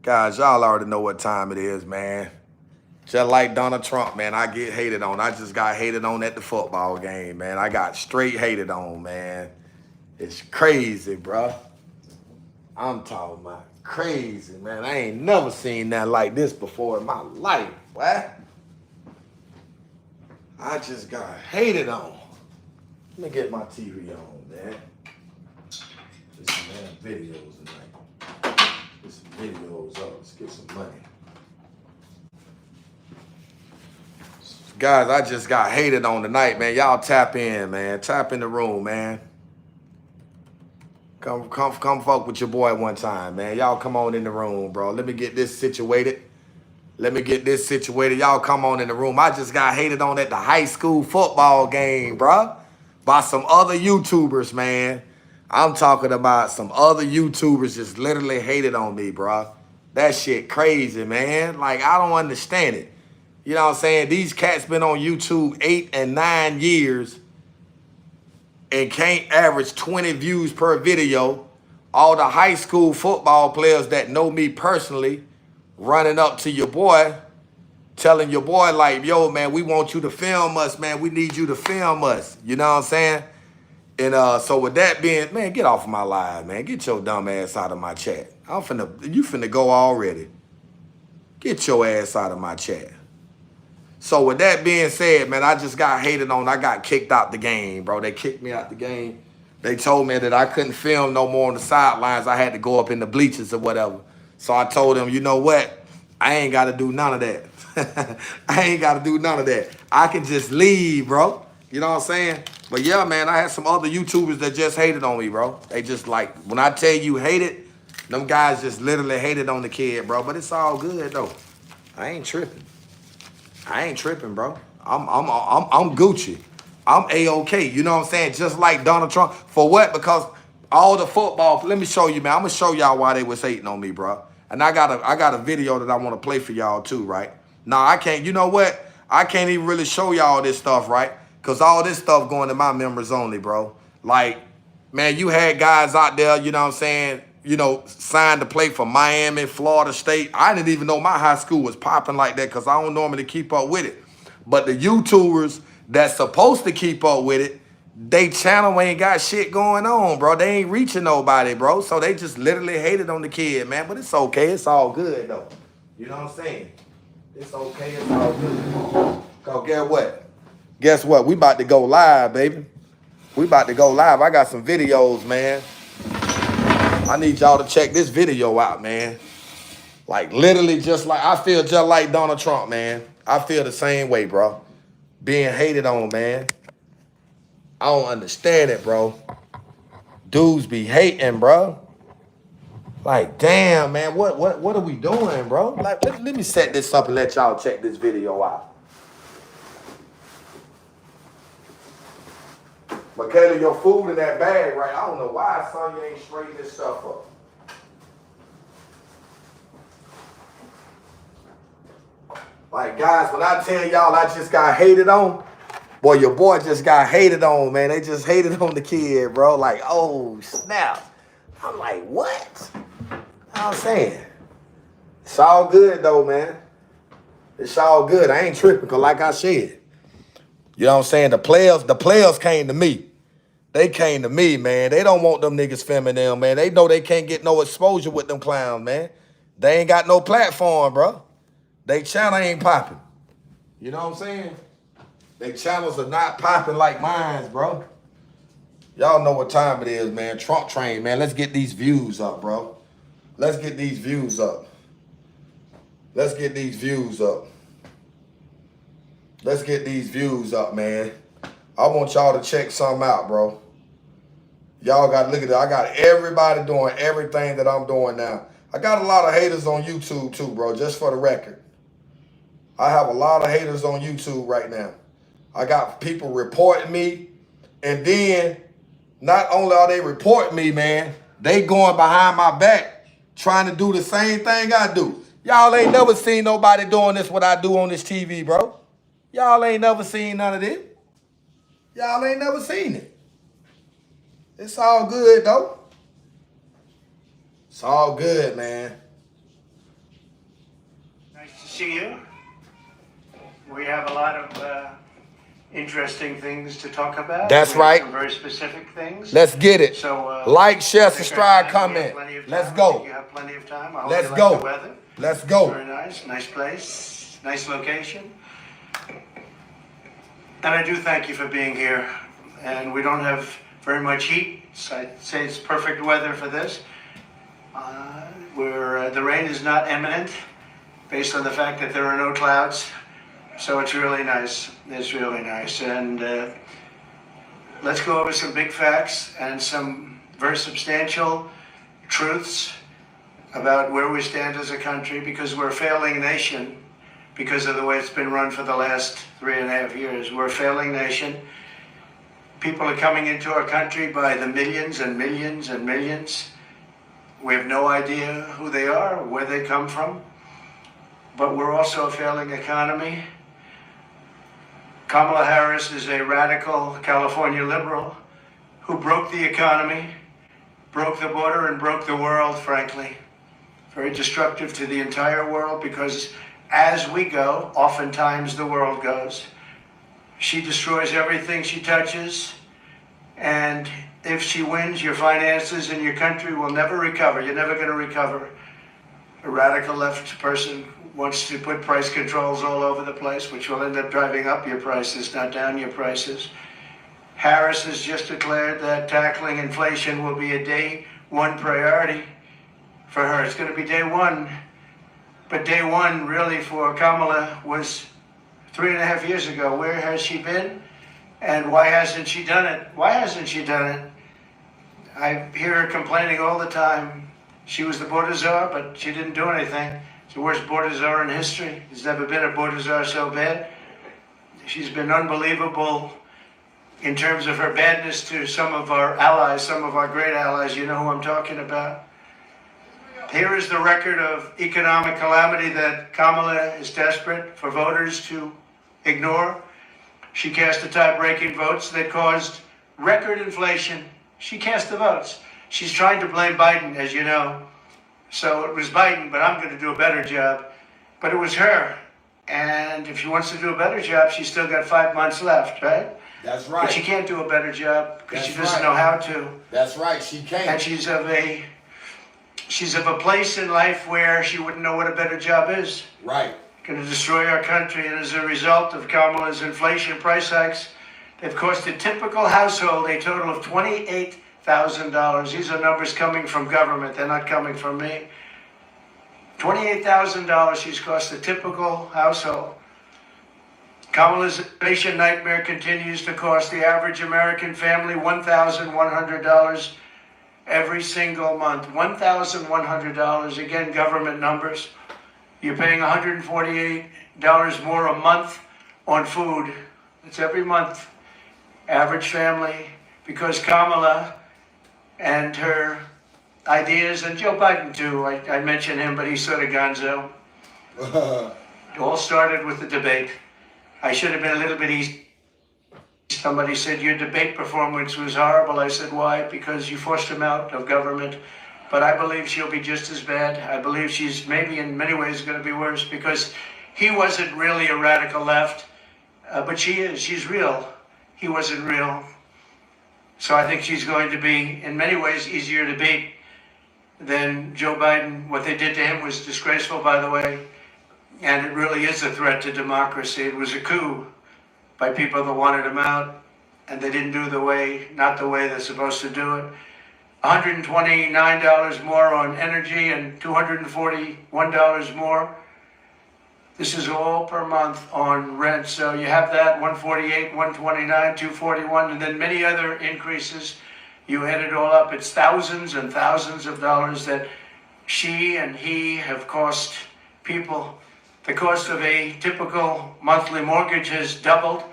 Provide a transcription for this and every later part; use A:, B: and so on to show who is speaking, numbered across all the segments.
A: Guys, y'all already know what time it is, man. Just like Donald Trump, man, I get hated on. I just got hated on at the football game, man. I got straight hated on, man. It's crazy, bro. I'm talking about crazy, man. I ain't never seen nothing like this before in my life, boy. I just got hated on. Let me get my TV on, man. There's some damn videos tonight. Get some videos up. Let's get some money. Guys, I just got hated on tonight, man. Y'all tap in, man. Tap in the room, man. Come fuck with your boy one time, man. Y'all come on in the room, bro. Let me get this situated. Y'all come on in the room. I just got hated on at the high school football game, bro. By some other YouTubers, man. I'm talking about some other YouTubers just literally hated on me, bro. That shit crazy, man. Like, I don't understand it. You know what I'm saying? These cats been on YouTube 8 and 9 years and can't average 20 views per video. All the high school football players that know me personally running up to your boy, telling your boy like, yo, man, we want you to film us, man. We need you to film us. You know what I'm saying? And so with that being, man, get off of my live, man. Get your dumb ass out of my chat. You finna go already. Get your ass out of my chat. So with that being said, man, I just got hated on. I got kicked out the game, bro. They kicked me out the game. They told me that I couldn't film no more on the sidelines. I had to go up in the bleachers or whatever. So I told them, you know what? I ain't got to do none of that. I ain't got to do none of that. I can just leave, bro. You know what I'm saying? But yeah, man, I had some other YouTubers that just hated on me, bro. They just like, when I tell you hated, them guys just literally hated on the kid, bro. But it's all good, though. I ain't tripping. Bro. I'm Gucci. I'm A-OK. You know what I'm saying? Just like Donald Trump. For what? Because all the football. Let me show you, man. I'm gonna show y'all why they was hating on me, bro. And I got a video that I want to play for y'all too, right? Now I can't. You know what? I can't even really show y'all this stuff, right? Because all this stuff going to my members only, bro. Like, man, you had guys out there. You know what I'm saying? You know, signed to play for Miami, Florida State. I didn't even know my high school was popping like that because I don't normally keep up with it. But the YouTubers that's supposed to keep up with it, they channel ain't got shit going on, bro. They ain't reaching nobody, bro. So they just literally hated on the kid, man. But it's okay. It's all good, though. You know what I'm saying? It's okay. It's all good. Cause guess what? We about to go live, baby. We about to go live. I got some videos, man. I need y'all to check this video out, man. Like, literally just like, I feel just like Donald Trump, man. I feel the same way, bro. Being hated on, man. I don't understand it, bro. Dudes be hating, bro. Like, damn, man, what are we doing, bro? Like, let me set this up and let y'all check this video out. Michaela, your food in that bag, right? I don't know why, son, you ain't straighten this stuff up. Like, guys, when I tell y'all I just got hated on, boy, your boy just got hated on, man. They just hated on the kid, bro. Like, oh, snap. I'm like, what? I'm saying. It's all good, though, man. It's all good. I ain't tripping, because like I said, you know what I'm saying? The players came to me. They came to me, man. They don't want them niggas filming them, man. They know they can't get no exposure with them clowns, man. They ain't got no platform, bro. They channel ain't popping. You know what I'm saying? They channels are not popping like mine, bro. Y'all know what time it is, man. Trump train, man. Let's get these views up, bro. Let's get these views up. Let's get these views up. Let's get these views up, man. I want y'all to check something out, bro. Y'all got to look at it. I got everybody doing everything that I'm doing now. I got a lot of haters on YouTube too, bro, just for the record. I have a lot of haters on YouTube right now. I got people reporting me, and then not only are they reporting me, man, they going behind my back trying to do the same thing I do. Y'all ain't never seen nobody doing this what I do on this TV, bro. Y'all ain't never seen none of this. Y'all ain't never seen it. It's all good, though. It's all good, man.
B: Nice to see you. We have a lot of interesting things to talk about.
A: That's right.
B: Some very specific things.
A: Let's get it.
B: So,
A: like, share,
B: take our
A: subscribe,
B: time.
A: comment.
B: I
A: Let's
B: think
A: go.
B: you have plenty of time. I hope
A: Let's
B: you
A: go.
B: like the weather.
A: Let's go.
B: Very nice. Nice place. Nice location. And I do thank you for being here. And we don't have very much heat, so I'd say it's perfect weather for this. The rain is not imminent, based on the fact that there are no clouds. So it's really nice. It's really nice. And let's go over some big facts and some very substantial truths about where we stand as a country, because we're a failing nation because of the way it's been run for the last 3.5 years. We're a failing nation. People are coming into our country by the millions and millions and millions. We have no idea who they are, or where they come from. But we're also a failing economy. Kamala Harris is a radical California liberal who broke the economy, broke the border, and broke the world, frankly. Very destructive to the entire world, because as we go, oftentimes the world goes. She destroys everything she touches, and if she wins, your finances and your country will never recover. You're never going to recover. A radical left person wants to put price controls all over the place, which will end up driving up your prices, not down your prices. Harris has just declared that tackling inflation will be a day one priority for her. It's going to be day one. But day one, really, for Kamala was 3.5 years ago. Where has she been? And why hasn't she done it? Why hasn't she done it? I hear her complaining all the time. She was the border czar, but she didn't do anything. It's the worst border czar in history. There's never been a border czar so bad. She's been unbelievable in terms of her badness to some of our allies, some of our great allies. You know who I'm talking about. Here is the record of economic calamity that Kamala is desperate for voters to ignore. She cast the tie-breaking votes that caused record inflation. She cast the votes. She's trying to blame Biden, as you know. So it was Biden, but I'm going to do a better job. But it was her. And if she wants to do a better job, she's still got 5 months left, right?
A: That's right.
B: But she can't do a better job because she doesn't
A: right.
B: know how to.
A: That's right. She can't.
B: And she's of a place in life where she wouldn't know what a better job is.
A: Right.
B: Going to destroy our country. And as a result of Kamala's inflation price hikes, they've cost a typical household a total of $28,000. These are numbers coming from government. They're not coming from me. $28,000 she's cost a typical household. Kamala's inflation nightmare continues to cost the average American family $1,100 every single month. $1,100. Again, government numbers. You're paying $148 more a month on food. It's every month. Average family. Because Kamala and her ideas, and Joe Biden too, I mention him, but he's sort of gonzo. It all started with the debate. I should have been a little bit easy. Somebody said, your debate performance was horrible. I said, why? Because you forced him out of government. But I believe she'll be just as bad. I believe she's maybe in many ways going to be worse, because he wasn't really a radical left, but she is. She's real. He wasn't real. So I think she's going to be, in many ways, easier to beat than Joe Biden. What they did to him was disgraceful, by the way, and it really is a threat to democracy. It was a coup by people that wanted him out, and they didn't do not the way they're supposed to do it. $129 more on energy and $241 more. This is all per month on rent. So you have that, 148, 129, 241, and then many other increases. You add it all up, it's thousands and thousands of dollars that she and he have cost people. The cost of a typical monthly mortgage has doubled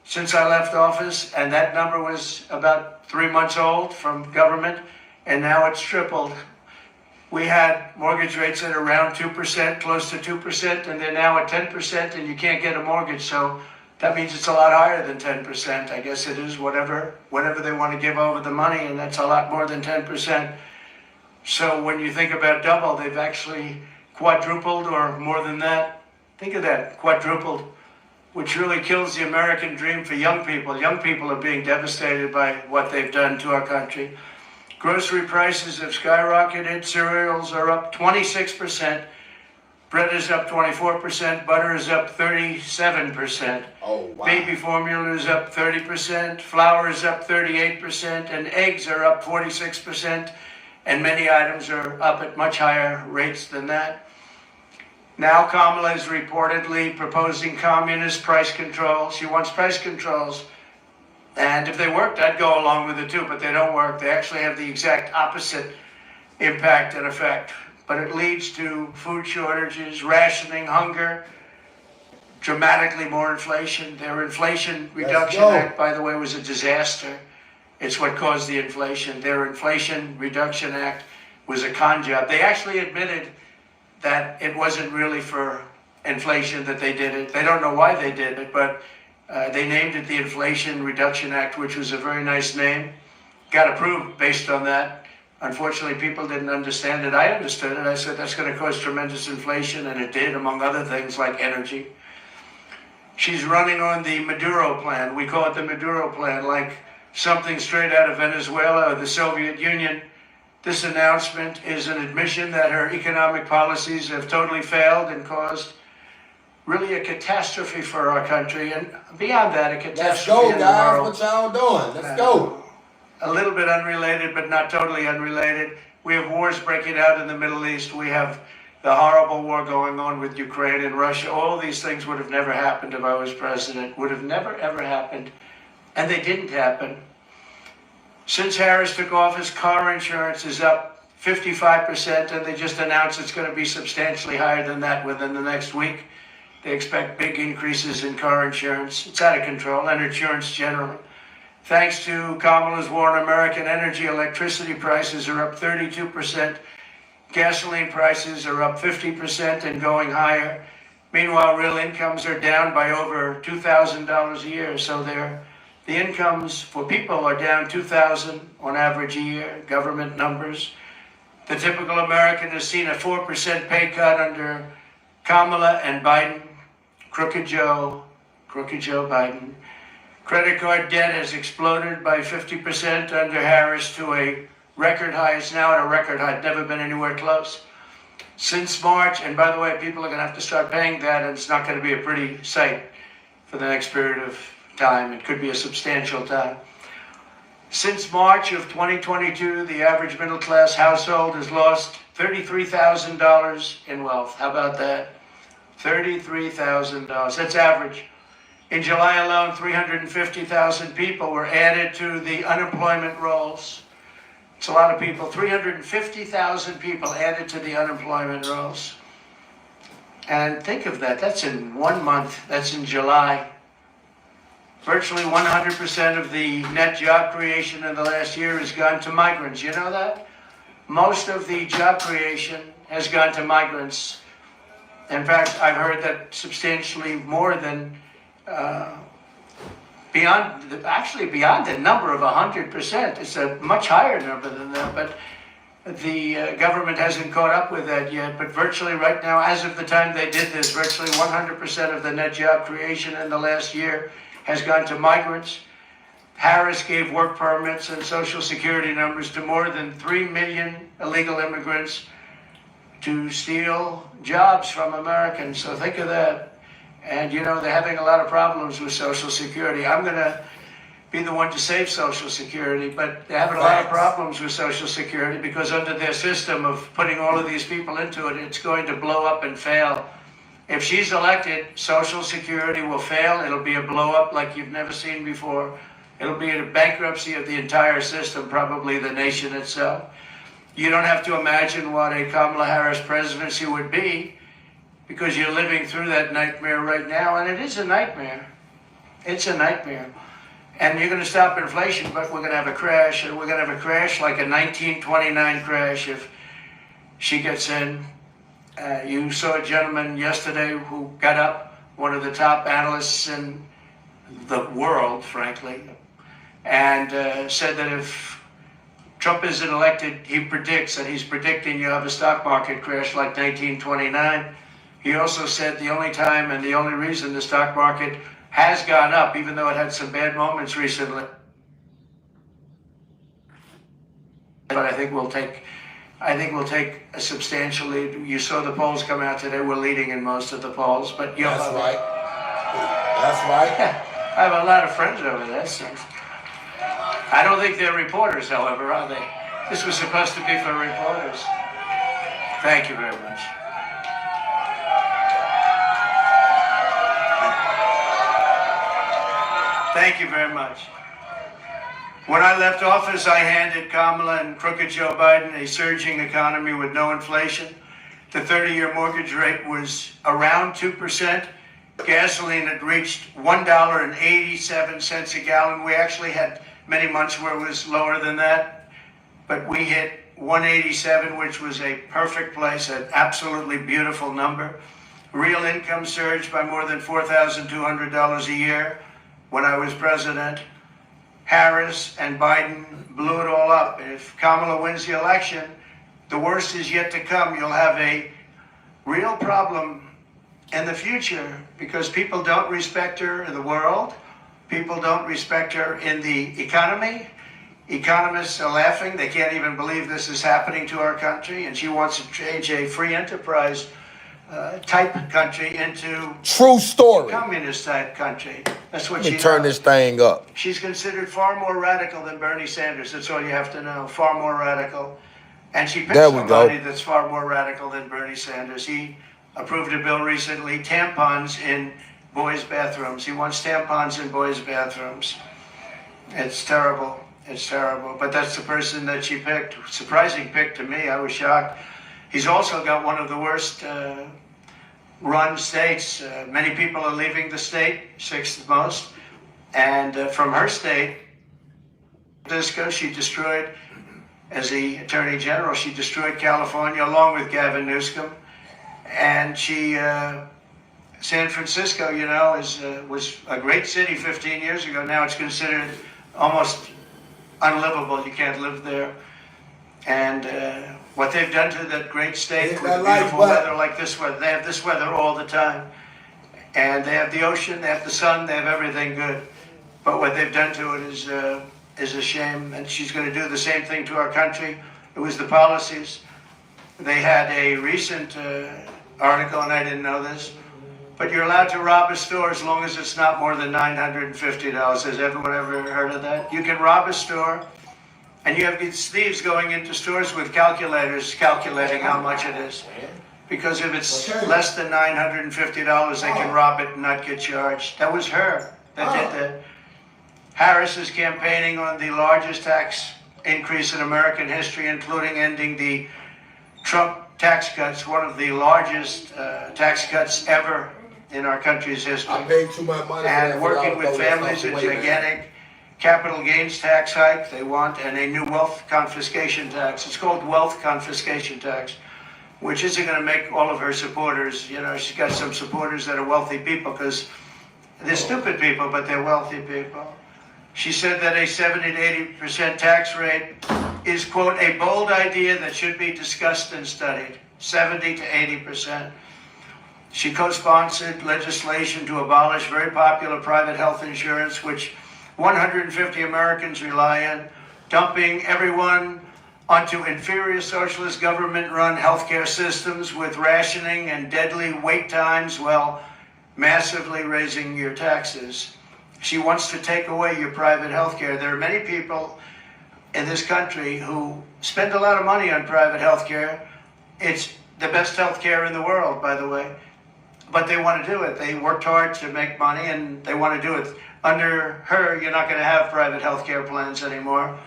B: since I left office, and that number was about 3 months old from government, and now it's tripled. We had mortgage rates at around 2%, close to 2%, and they're now at 10%, and you can't get a mortgage. So that means it's a lot higher than 10%. I guess it is whatever they want to give over the money, and that's a lot more than 10%. So when you think about double, they've actually quadrupled or more than that. Think of that, quadrupled, which really kills the American dream for young people. Young people are being devastated by what they've done to our country. Grocery prices have skyrocketed. Cereals are up 26%. Bread is up 24%. Butter is up 37%.
A: Oh, wow.
B: Baby formula is up 30%. Flour is up 38%. And eggs are up 46%. And many items are up at much higher rates than that. Now Kamala is reportedly proposing communist price control. She wants price controls. And if they worked, I'd go along with it too, but they don't work. They actually have the exact opposite impact and effect. But it leads to food shortages, rationing, hunger, dramatically more inflation. Their Inflation Reduction Act, by the way, was a disaster. It's what caused the inflation. Their Inflation Reduction Act was a con job. They actually admitted that it wasn't really for inflation that they did it. They don't know why they did it, but they named it the Inflation Reduction Act, which was a very nice name. Got approved based on that. Unfortunately, people didn't understand it. I understood it. I said that's going to cause tremendous inflation, and it did, among other things like energy. She's running on the Maduro plan. We call it the Maduro plan, like something straight out of Venezuela or the Soviet Union. This announcement is an admission that her economic policies have totally failed and caused really a catastrophe for our country, and beyond that, a catastrophe.
A: Let's go,
B: in the
A: guys.
B: world.
A: What y'all doing? Let's go.
B: A little bit unrelated, but not totally unrelated. We have wars breaking out in the Middle East. We have the horrible war going on with Ukraine and Russia. All these things would have never happened if I was president. Would have never, ever happened. And they didn't happen. Since Harris took office, car insurance is up 55%, and they just announced it's going to be substantially higher than that within the next week. They expect big increases in car insurance. It's out of control, and insurance generally. Thanks to Kamala's war on American energy, electricity prices are up 32%. Gasoline prices are up 50% and going higher. Meanwhile, real incomes are down by over $2,000 a year. So the incomes for people are down $2,000 on average a year, government numbers. The typical American has seen a 4% pay cut under Kamala and Biden. Crooked Joe Biden. Credit card debt has exploded by 50% under Harris to a record high. It's now at a record high, never been anywhere close. Since March, and by the way, people are going to have to start paying that, and it's not going to be a pretty sight for the next period of time. It could be a substantial time. Since March of 2022, the average middle class household has lost $33,000 in wealth. How about that? $33,000. That's average. In July alone, 350,000 people were added to the unemployment rolls. It's a lot of people. 350,000 people added to the unemployment rolls. And think of that. That's in 1 month. That's in July. Virtually 100% of the net job creation in the last year has gone to migrants. You know that? Most of the job creation has gone to migrants. In fact, I've heard that substantially more than beyond the number of 100%. It's a much higher number than that, but the government hasn't caught up with that yet. But virtually right now, as of the time they did this, virtually 100% of the net job creation in the last year has gone to migrants. Harris gave work permits and Social Security numbers to more than 3 million illegal immigrants to steal jobs from Americans. So think of that. And, you know, they're having a lot of problems with Social Security. I'm going to be the one to save Social Security, but they're having a lot of problems with Social Security because under their system of putting all of these people into it, it's going to blow up and fail. If she's elected, Social Security will fail. It'll be a blow up like you've never seen before. It'll be a bankruptcy of the entire system, probably the nation itself. You don't have to imagine what a Kamala Harris presidency would be, because you're living through that nightmare right now, and it is a nightmare. It's a nightmare. And you're going to stop inflation, but we're going to have a crash, and we're going to have a crash like a 1929 crash if she gets in. You saw a gentleman yesterday who got up, one of the top analysts in the world, frankly, and said that if Trump isn't elected, he predicts, and he's predicting you have a stock market crash like 1929. He also said the only time and the only reason the stock market has gone up, even though it had some bad moments recently, but I think we'll take a substantial lead. You saw the polls come out today. We're leading in most of the polls, but you'll
A: That's
B: have,
A: right. That's right.
B: I have a lot of friends over there. So. I don't think they're reporters, however, are they? This was supposed to be for reporters. Thank you very much. Thank you very much. When I left office, I handed Kamala and crooked Joe Biden a surging economy with no inflation. The 30-year mortgage rate was around 2%. Gasoline had reached $1.87 a gallon. We actually had many months where it was lower than that, but we hit 187, which was a perfect place, an absolutely beautiful number. Real income surged by more than $4,200 a year when I was president. Harris and Biden blew it all up. If Kamala wins the election, the worst is yet to come. You'll have a real problem in the future because people don't respect her in the world. People don't respect her in the economy. Economists are laughing. They can't even believe this is happening to our country. And she wants to change a free enterprise type country into
A: True story.
B: communist type country. That's what
A: Let me
B: she
A: turn
B: does.
A: this thing up.
B: She's considered far more radical than Bernie Sanders. That's all you have to know. Far more radical. And she picked
A: There we go.
B: somebody that's far more radical than Bernie Sanders. He approved a bill recently, tampons in boys' bathrooms. He wants tampons in boys' bathrooms. It's terrible. It's terrible. But that's the person that she picked. Surprising pick to me. I was shocked. He's also got one of the worst run states. Many people are leaving the state, sixth most. And from her state, Francisco, she destroyed, as the Attorney General, she destroyed California along with Gavin Newsom. And she, San Francisco, you know, was a great city 15 years ago. Now it's considered almost unlivable. You can't live there. And what they've done to that great state with beautiful weather like this weather, they have this weather all the time. And they have the ocean, they have the sun, they have everything good. But what they've done to it is a shame. And she's going to do the same thing to our country. It was the policies. They had a recent article, and I didn't know this, but you're allowed to rob a store as long as it's not more than $950. Has everyone ever heard of that? You can rob a store, and you have these thieves going into stores with calculators calculating how much it is. Because if it's less than $950, they can rob it and not get charged. That was her that did that. Harris is campaigning on the largest tax increase in American history, including ending the Trump tax cuts, one of the largest tax cuts ever in our country's history.
A: I paid too much money.
B: And working with families, a gigantic capital gains tax hike they want, and a new wealth confiscation tax. It's called wealth confiscation tax, which isn't going to make all of her supporters, you know, she's got some supporters that are wealthy people because they're stupid people, but they're wealthy people. She said that a 70 to 80% tax rate is, quote, a bold idea that should be discussed and studied. 70 to 80%. She co-sponsored legislation to abolish very popular private health insurance, which 150 Americans rely on, dumping everyone onto inferior socialist government-run healthcare systems with rationing and deadly wait times while massively raising your taxes. She wants to take away your private healthcare. There are many people in this country who spend a lot of money on private healthcare. It's the best healthcare in the world, by the way. But they want to do it. They worked hard to make money, and they want to do it. Under her, you're not going to have private healthcare plans anymore.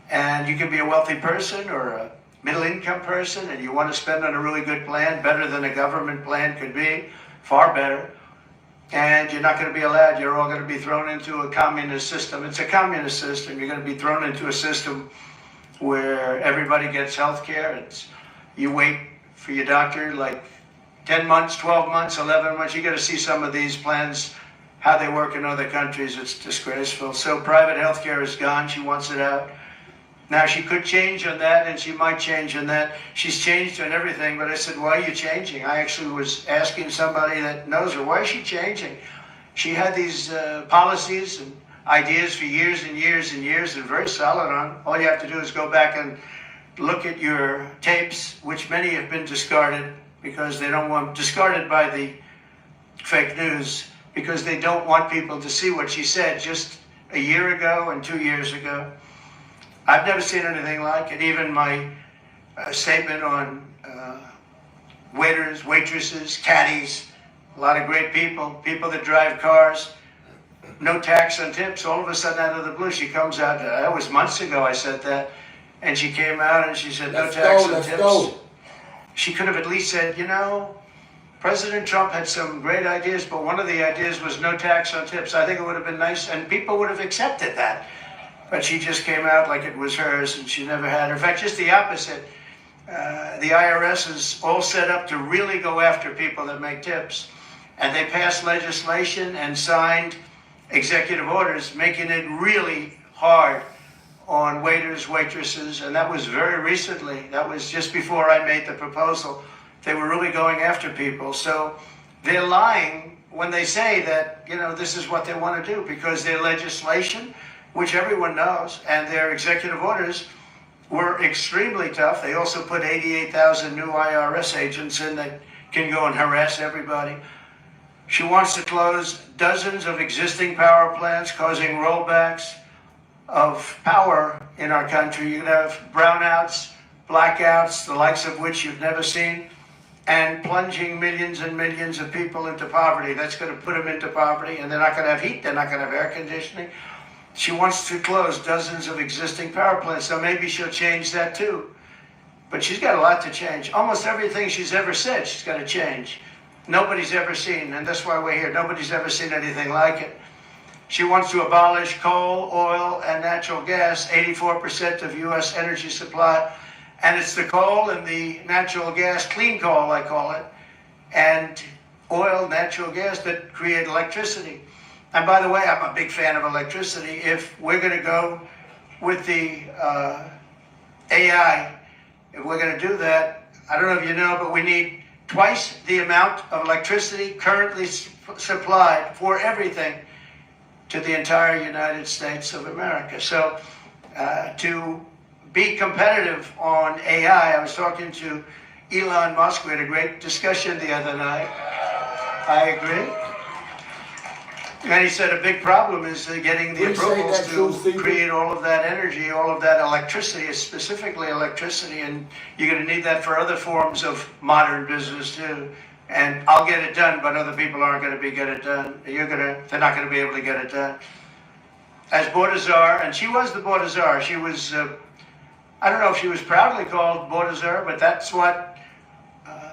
B: And you can be a wealthy person or a middle-income person, and you want to spend on a really good plan, better than a government plan could be, far better. And you're not going to be allowed. You're all going to be thrown into a communist system. It's a communist system. You're going to be thrown into a system where everybody gets health care. You wait for your doctor like 10 months, 12 months, 11 months. You got to see some of these plans, how they work in other countries. It's disgraceful. So private health care is gone. She wants it out. Now, she could change on that, and she might change on that. She's changed on everything, but I said, why are you changing? I actually was asking somebody that knows her, why is she changing? She had these policies and ideas for years and years and years, and very solid on. All you have to do is go back and look at your tapes, which many have been discarded because they don't want, discarded by the fake news, because they don't want people to see what she said just a year ago and 2 years ago. I've never seen anything like it. Even my statement on waiters, waitresses, caddies, a lot of great people, people that drive cars, no tax on tips. All of a sudden, out of the blue, she comes out. That was months ago I said that. And she came out and she said, no tax on tips. She could have at least said, you know, President Trump had some great ideas, but one of the ideas was no tax on tips. I think it would have been nice, and people would have accepted that. But she just came out like it was hers, and she never had. In fact, just the opposite. The IRS is all set up to really go after people that make tips. And they passed legislation and signed executive orders making it really hard on waiters, waitresses, and that was very recently. That was just before I made the proposal. They were really going after people. So they're lying when they say that, you know, this is what they want to do, because their legislation, which everyone knows, and their executive orders were extremely tough. They also put 88,000 new IRS agents in that can go and harass everybody. She wants to close dozens of existing power plants, causing rollbacks of power in our country. You can have brownouts, blackouts, the likes of which you've never seen, and plunging millions and millions of people into poverty. That's going to put them into poverty, and they're not going to have heat, they're not going to have air conditioning. She wants to close dozens of existing power plants, so maybe she'll change that too. But she's got a lot to change. Almost everything she's ever said, she's got to change. Nobody's ever seen, and that's why we're here, nobody's ever seen anything like it. She wants to abolish coal, oil, and natural gas, 84% of U.S. energy supply. And it's the coal and the natural gas, clean coal I call it, and oil, natural gas that create electricity. And by the way, I'm a big fan of electricity. If we're going to go with the AI, if we're going to do that, I don't know if you know, but we need twice the amount of electricity currently supplied for everything to the entire United States of America. So to be competitive on AI, I was talking to Elon Musk. We had a great discussion the other night. I agree. And he said a big problem is getting the approvals to create all of that energy, all of that electricity, specifically electricity, and you're going to need that for other forms of modern business too. And I'll get it done, but other people aren't going to get it done. They're not going to be able to get it done. As border czar, and she was the border czar. She was, I don't know if she was proudly called border czar, but that's what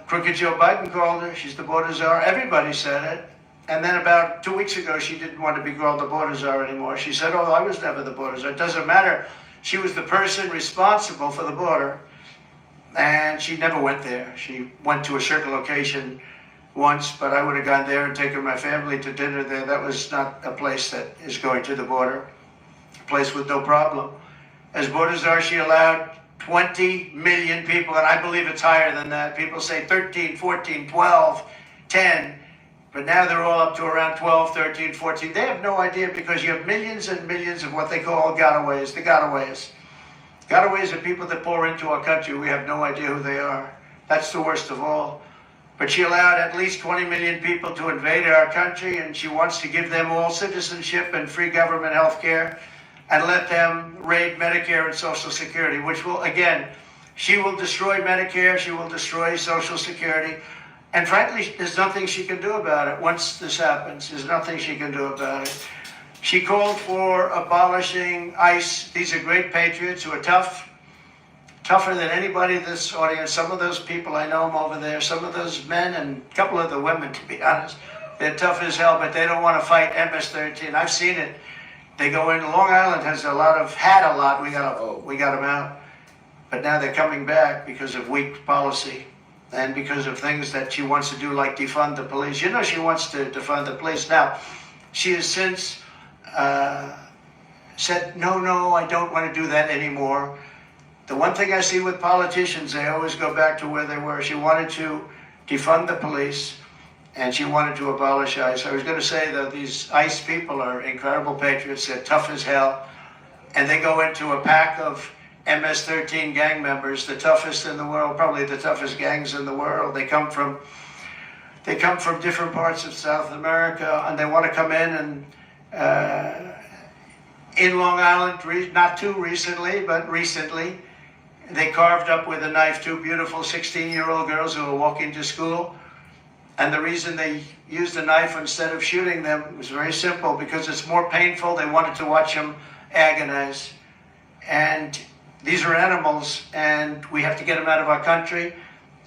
B: Crooked Joe Biden called her. She's the border czar. Everybody said it. And then about 2 weeks ago, she didn't want to be called the border czar anymore. She said, oh, I was never the border czar. It doesn't matter. She was the person responsible for the border, and she never went there. She went to a certain location once, but I would have gone there and taken my family to dinner there. That was not a place that is going to the border, a place with no problem. As border czar, she allowed 20 million people, and I believe it's higher than that. People say 13, 14, 12, 10. But now they're all up to around 12, 13, 14. They have no idea, because you have millions and millions of what they call gotaways, the gotaways. Gotaways are people that pour into our country. We have no idea who they are. That's the worst of all. But she allowed at least 20 million people to invade our country, and she wants to give them all citizenship and free government health care and let them raid Medicare and Social Security, which will, again, she will destroy Medicare, she will destroy Social Security. And frankly, there's nothing she can do about it. Once this happens, there's nothing she can do about it. She called for abolishing ICE. These are great patriots who are tough, tougher than anybody in this audience. Some of those people, I know them over there. Some of those men and a couple of the women, to be honest, they're tough as hell, but they don't want to fight MS-13. I've seen it. They go in. Long Island has had a lot. We got them out. But now they're coming back because of weak policy. And because of things that she wants to do, like defund the police. You know she wants to defund the police. Now, she has since said, no, I don't want to do that anymore. The one thing I see with politicians, they always go back to where they were. She wanted to defund the police, and she wanted to abolish ICE. I was going to say that these ICE people are incredible patriots. They're tough as hell, and they go into a pack of MS-13 gang members, the toughest in the world, probably the toughest gangs in the world. They come from different parts of South America, and they want to come in and in Long Island, not too recently, but recently, they carved up with a knife two beautiful 16-year-old girls who were walking to school. And the reason they used a knife instead of shooting them was very simple, because it's more painful. They wanted to watch them agonize. And these are animals, and we have to get them out of our country,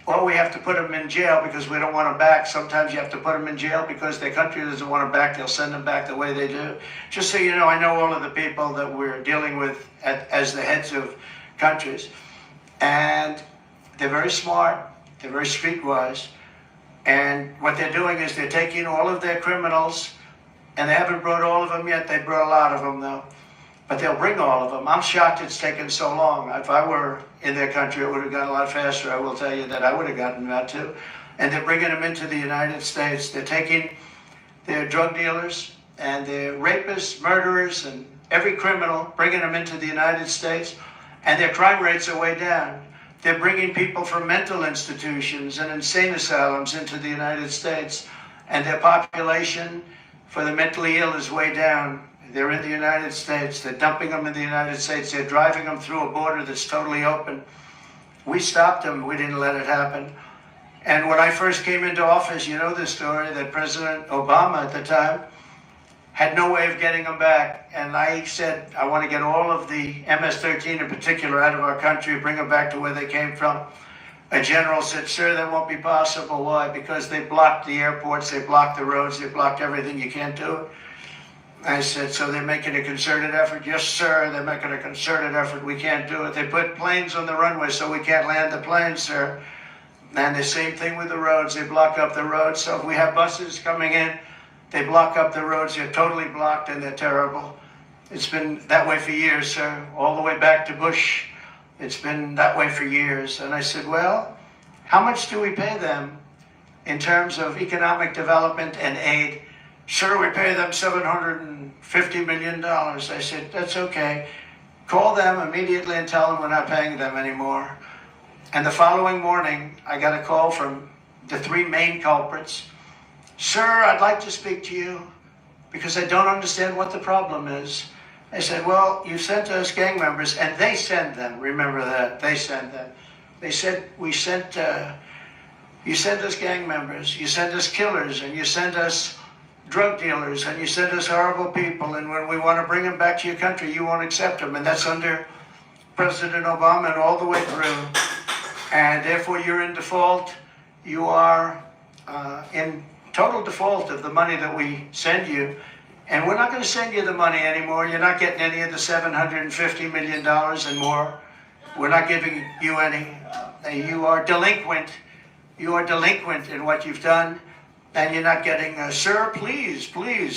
B: or we have to put them in jail because we don't want them back. Sometimes you have to put them in jail because their country doesn't want them back. They'll send them back the way they do. Just so you know, I know all of the people that we're dealing with as the heads of countries. And they're very smart. They're very streetwise. And what they're doing is they're taking all of their criminals, and they haven't brought all of them yet. They brought a lot of them, though. But they'll bring all of them. I'm shocked it's taken so long. If I were in their country, it would have gone a lot faster. I will tell you that I would have gotten that too. And they're bringing them into the United States. They're taking their drug dealers and their rapists, murderers, and every criminal, bringing them into the United States. And their crime rates are way down. They're bringing people from mental institutions and insane asylums into the United States. And their population for the mentally ill is way down. They're in the United States. They're dumping them in the United States. They're driving them through a border that's totally open. We stopped them. We didn't let it happen. And when I first came into office, you know the story, that President Obama at the time had no way of getting them back. And I said, I want to get all of the MS-13 in particular out of our country, bring them back to where they came from. A general said, sir, that won't be possible. Why? Because they blocked the airports, they blocked the roads, they blocked everything. You can't do it. I said, so they're making a concerted effort? Yes, sir, they're making a concerted effort. We can't do it. They put planes on the runway so we can't land the planes, sir. And the same thing with the roads. They block up the roads. So if we have buses coming in, they block up the roads. They're totally blocked, and they're terrible. It's been that way for years, sir, all the way back to Bush. It's been that way for years. And I said, well, how much do we pay them in terms of economic development and aid? Sir, we pay them $750 million. I said, that's okay. Call them immediately and tell them we're not paying them anymore. And the following morning, I got a call from the three main culprits. Sir, I'd like to speak to you because I don't understand what the problem is. I said, well, you sent us gang members, and they send them. Remember that. They send them. They said, you sent us gang members, you sent us killers, and you sent us drug dealers, and you send us horrible people, and when we want to bring them back to your country, you won't accept them. And that's under President Obama and all the way through. And therefore, you're in default. You are in total default of the money that we send you. And we're not going to send you the money anymore. You're not getting any of the $750 million and more. We're not giving you any. You are delinquent. You are delinquent in what you've done. And you're not getting, sir, please,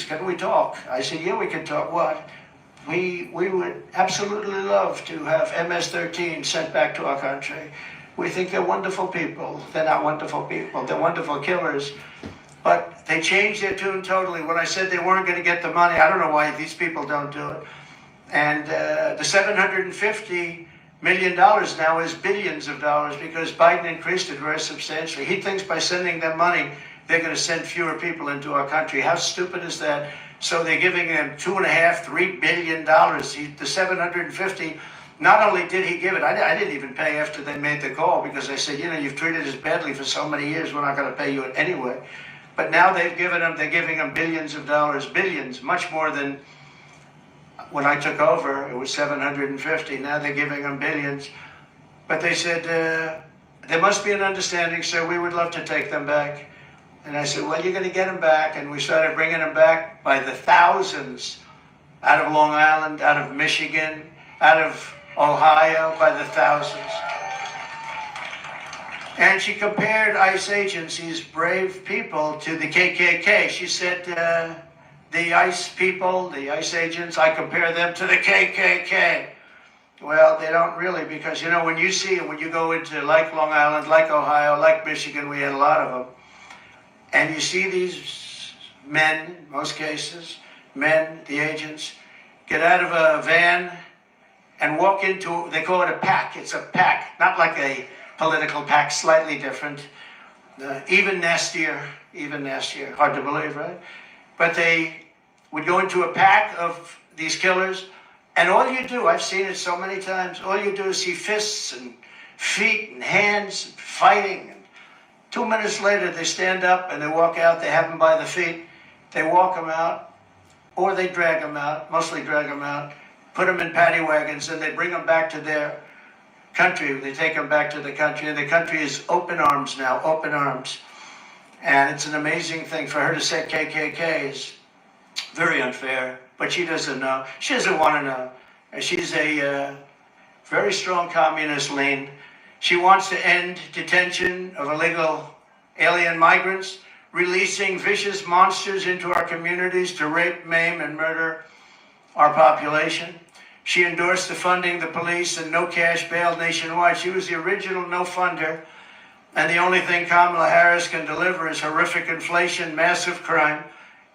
B: can we talk? I said, yeah, we can talk. What? We would absolutely love to have MS-13 sent back to our country. We think they're wonderful people. They're not wonderful people. They're wonderful killers. But they changed their tune totally. When I said they weren't going to get the money, I don't know why these people don't do it. And the $750 million now is billions of dollars because Biden increased it very substantially. He thinks by sending them money, they're going to send fewer people into our country. How stupid is that? So they're giving them $2.5–3 billion. The 750. Not only did he give it, I didn't even pay after they made the call because I said, you know, you've treated us badly for so many years. We're not going to pay you it anyway. But now they're giving them billions of dollars, billions, much more than when I took over. It was 750. Now they're giving them billions. But they said, there must be an understanding, sir. We would love to take them back. And I said, well, you're going to get them back. And we started bringing them back by the thousands out of Long Island, out of Michigan, out of Ohio, by the thousands. And she compared ICE agents, these brave people, to the KKK. She said, the ICE people, the ICE agents, I compare them to the KKK. Well, they don't really, because, you know, when you go into like Long Island, like Ohio, like Michigan, we had a lot of them, and you see these men, in most cases, men, the agents, get out of a van and walk into, they call it a pack. It's a pack, not like a political pack, slightly different, even nastier, hard to believe, right? But they would go into a pack of these killers, and all you do, I've seen it so many times, all you do is see fists and feet and hands and fighting. And 2 minutes later, they stand up and they walk out. They have them by the feet. They walk them out, or they drag them out, mostly drag them out, put them in paddy wagons, and they bring them back to their country. They take them back to the country, and the country is open arms now, open arms. And it's an amazing thing. For her to say KKK is very unfair, but she doesn't know. She doesn't want to know. She's a very strong communist lean. She wants to end detention of illegal alien migrants, releasing vicious monsters into our communities to rape, maim, and murder our population. She endorsed the funding the police and no cash bail nationwide. She was the original no funder. And the only thing Kamala Harris can deliver is horrific inflation, massive crime,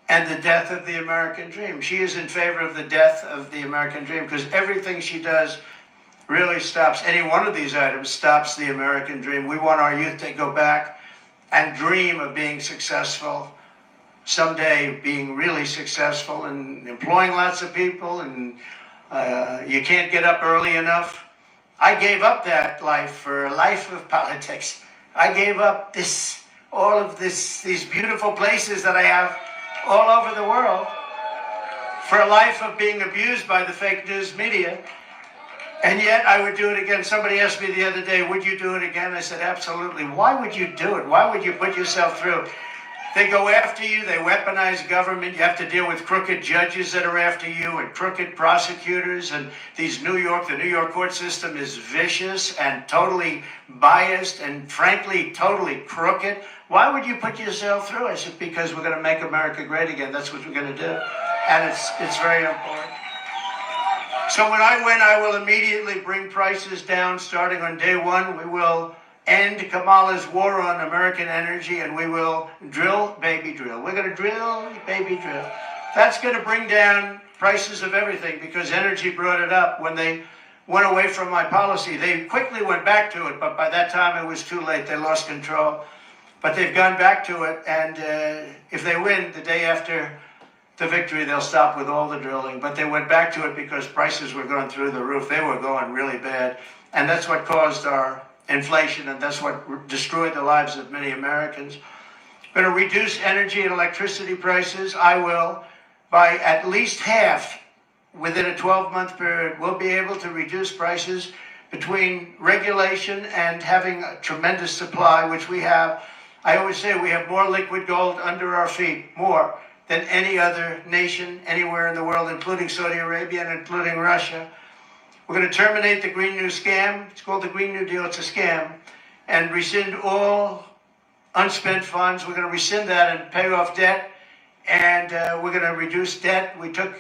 B: and the death of the American dream. She is in favor of the death of the American dream because everything she does really stops. Any one of these items stops the American dream. We want our youth to go back and dream of being successful, someday being really successful and employing lots of people, and you can't get up early enough. I gave up that life for a life of politics. I gave up all of these beautiful places that I have all over the world for a life of being abused by the fake news media. And yet I would do it again. Somebody asked me the other day, would you do it again? I said, absolutely. Why would you do it? Why would you put yourself through? They go after you. They weaponize government. You have to deal with crooked judges that are after you and crooked prosecutors. And the New York court system is vicious and totally biased and frankly, totally crooked. Why would you put yourself through? I said, because we're going to make America great again. That's what we're going to do. And it's very important. So when I win, I will immediately bring prices down starting on day one. We will end Kamala's war on American energy, and we will drill, baby drill. We're going to drill, baby drill. That's going to bring down prices of everything because energy brought it up when they went away from my policy. They quickly went back to it, but by that time it was too late. They lost control. But they've gone back to it, and if they win the day after the victory, they'll stop with all the drilling. But they went back to it because prices were going through the roof. They were going really bad. And that's what caused our inflation, and that's what destroyed the lives of many Americans. Going to reduce energy and electricity prices. I will, by at least half within a 12-month period, we'll be able to reduce prices between regulation and having a tremendous supply, which we have. I always say we have more liquid gold under our feet, more than any other nation anywhere in the world, including Saudi Arabia and including Russia. We're going to terminate the Green New Scam. It's called the Green New Deal. It's a scam. And rescind all unspent funds. We're going to rescind that and pay off debt. And we're going to reduce debt. We took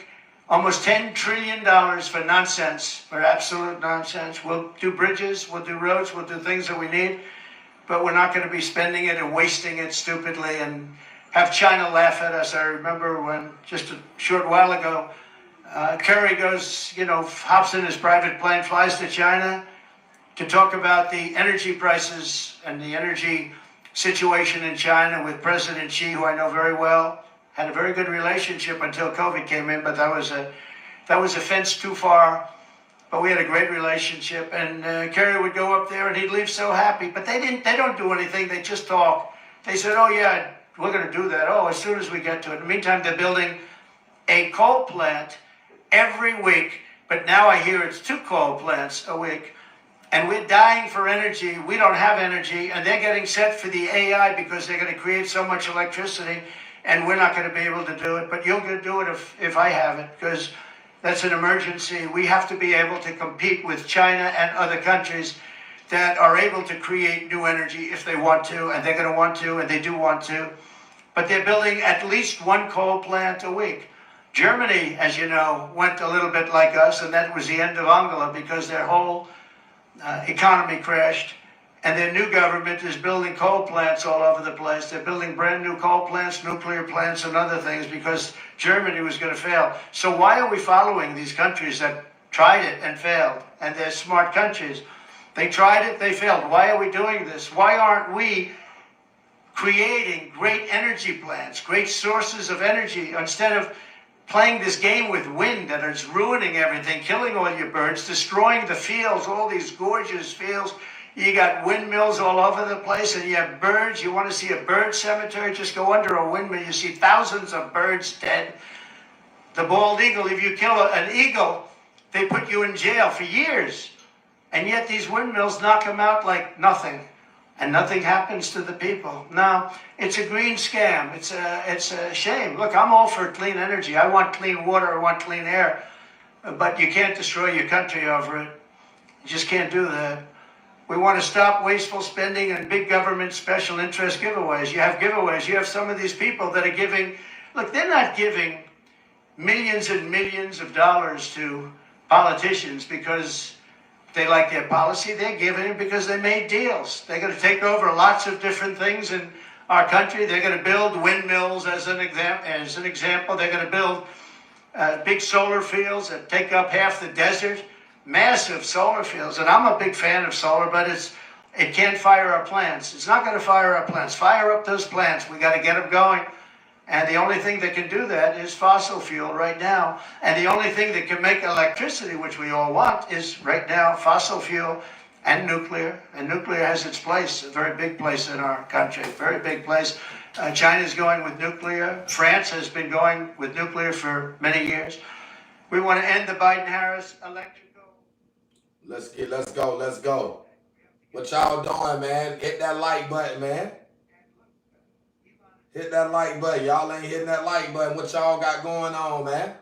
B: almost $10 trillion for nonsense, for absolute nonsense. We'll do bridges, we'll do roads, we'll do things that we need. But we're not going to be spending it and wasting it stupidly and have China laugh at us. I remember when, just a short while ago, Kerry goes, hops in his private plane, flies to China to talk about the energy prices and the energy situation in China with President Xi, who I know very well. Had a very good relationship until COVID came in, but that was a fence too far. But we had a great relationship, and Kerry would go up there and he'd leave so happy. But they don't do anything, they just talk. They said, oh yeah, we're going to do that. Oh, as soon as we get to it. In the meantime, they're building a coal plant every week, but now I hear it's 2 coal plants a week. And we're dying for energy. We don't have energy, and they're getting set for the AI because they're going to create so much electricity, and we're not going to be able to do it. But you're going to do it if I have it, because that's an emergency. We have to be able to compete with China and other countries that are able to create new energy if they want to, and they're going to want to, and they do want to. But they're building at least 1 coal plant a week. Germany, as you know, went a little bit like us, and that was the end of Angela because their whole economy crashed. And their new government is building coal plants all over the place. They're building brand new coal plants, nuclear plants, and other things because Germany was going to fail. So why are we following these countries that tried it and failed? And they're smart countries. They tried it, they failed. Why are we doing this? Why aren't we creating great energy plants, great sources of energy, instead of playing this game with wind that is ruining everything, killing all your birds, destroying the fields, all these gorgeous fields. You got windmills all over the place, and you have birds. You want to see a bird cemetery? Just go under a windmill. You see thousands of birds dead. The bald eagle, if you kill an eagle, they put you in jail for years. And yet these windmills knock them out like nothing. And nothing happens to the people. Now, it's a green scam. It's a shame. Look, I'm all for clean energy. I want clean water. I want clean air. But you can't destroy your country over it. You just can't do that. We want to stop wasteful spending and big government special interest giveaways. You have giveaways. You have some of these people that are giving. Look, they're not giving millions and millions of dollars to politicians because they like their policy. They're giving it because they made deals. They're going to take over lots of different things in our country. They're going to build windmills as an example. They're going to build big solar fields that take up half the desert, massive solar fields. And I'm a big fan of solar, but it can't fire our plants. It's not going to fire our plants. Fire up those plants. We got to get them going. And the only thing that can do that is fossil fuel right now. And the only thing that can make electricity, which we all want, is right now fossil fuel and nuclear. And nuclear has its place, a very big place in our country, very big place. China's going with nuclear. France has been going with nuclear for many years. We want to end the Biden-Harris electrical.
A: Let's go. What y'all doing, man? Hit that like button, man. Hit that like button. Y'all ain't hitting that like button. What y'all got going on, man?